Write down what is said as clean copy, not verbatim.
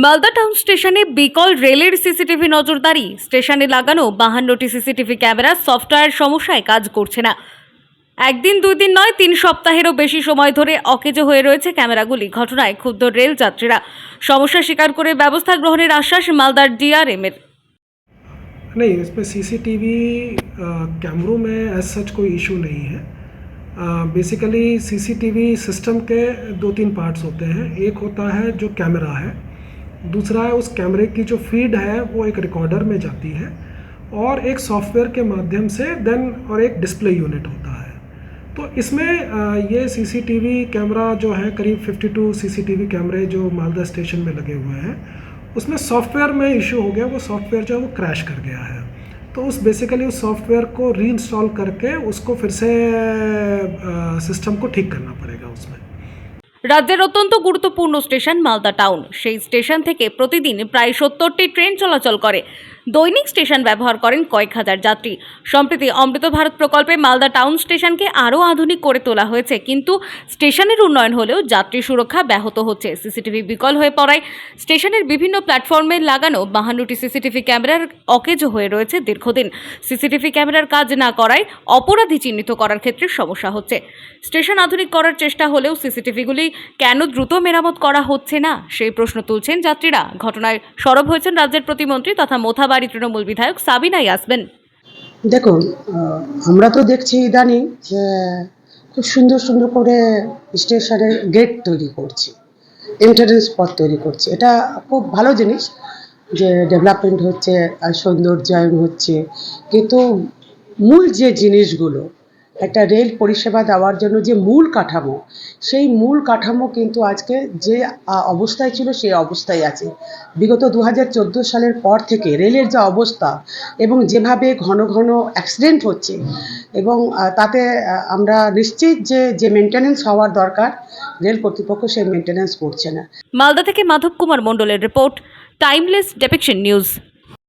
Malda town স্টেশনে বিকল রেলের সিসিটিভি নজরদারি। স্টেশনে লাগানো 52টি সিসিটিভি ক্যামেরা সফটওয়্যার সমস্যায় কাজ করছে না। একদিন দুই দিন নয়, 3 সপ্তাহেরও বেশি সময় ধরে অকেজো হয়ে রয়েছে ক্যামেরাগুলি। ঘটনায় ক্ষুব্ধ রেল যাত্রীরা। সমস্যা স্বীকার করে ব্যবস্থা গ্রহণের আশ্বাস মালদার ডিআরএম এর। नहीं, इसमें सीसीटीवी कैमरों में एज सच कोई इशू नहीं है। बेसिकली सीसीटीवी सिस्टम के 2-3 पार्ट्स होते हैं। एक होता है जो कैमरा है, दूसरा है उस कैमरे की जो फीड है वो एक रिकॉर्डर में जाती है और एक सॉफ्टवेयर के माध्यम से देन और एक डिस्प्ले यूनिट होता है। तो इसमें ये सीसीटीवी कैमरा जो है करीब 52 सीसीटीवी कैमरे जो मालदा स्टेशन में लगे हुए हैं, उसमें सॉफ्टवेयर में इशू हो गया। वो सॉफ्टवेयर जो है वो क्रैश कर गया है। तो उस बेसिकली उस सॉफ्टवेयर को रीइंस्टॉल करके उसको फिर से सिस्टम को ठीक करना पड़ेगा उसमें। রাজ্যের অত্যন্ত গুরুত্বপূর্ণ স্টেশন মালদা টাউন। সেই স্টেশন থেকে প্রতিদিন প্রায় 70টি ট্রেন চলাচল করে। দৈনিক স্টেশন ব্যবহার করেন কয়েক হাজার যাত্রী। সম্প্রতি অমৃত ভারত প্রকল্পে মালদা টাউন স্টেশনকে আরও আধুনিক করে তোলা হয়েছে, কিন্তু স্টেশনের উন্নয়ন হলেও যাত্রী সুরক্ষা ব্যাহত হচ্ছে। সিসিটিভি বিকল হয়ে পড়ায় স্টেশনের বিভিন্ন প্ল্যাটফর্মে লাগানো 52টি সিসিটিভি ক্যামেরার অকেজো হয়ে রয়েছে দীর্ঘদিন। সিসিটিভি ক্যামেরার কাজ না করায় অপরাধী চিহ্নিত করার ক্ষেত্রে সমস্যা হচ্ছে। স্টেশন আধুনিক করার চেষ্টা হলেও সিসিটিভিগুলি কেন দ্রুত মেরামত করা হচ্ছে না, সেই প্রশ্ন তুলছেন যাত্রীরা। ঘটনায় সরব হয়েছেন রাজ্যের প্রতিমন্ত্রী তথা মোথাবাড়ি তৃণমূল বিধায়ক সাবিনা ইয়াসমিন। দেখুন, আমরা তো দেখছি ইদানিং যে খুব সুন্দর সুন্দর করে স্টেশনের গেট তৈরি করছে, এন্ট্রান্স পথ তৈরি করছে। এটা খুব ভালো জিনিস যে ডেভেলপমেন্ট হচ্ছে আর সৌন্দর্যায়ন হচ্ছে, কিন্তু মূল যে জিনিসগুলো একটা রেল পরিষেবা দেওয়ার জন্য যে মূল কাঠামো, সেই মূল কাঠামো কিন্তু আজকে যে অবস্থায় ছিল সেই অবস্থায় আছে। বিগত 2014 সালের পর থেকে রেলের যে অবস্থা এবং যেভাবে ঘন ঘন অ্যাক্সিডেন্ট হচ্ছে, এবং তাতে আমরা নিশ্চিত যে মেনটেন্যান্স হওয়ার দরকার, রেল কর্তৃপক্ষ সেই মেনটেন্যান্স করছে না। মালদা থেকে মাধব কুমার মণ্ডলের রিপোর্ট, টাইমলেস ডেপিকশন নিউজ।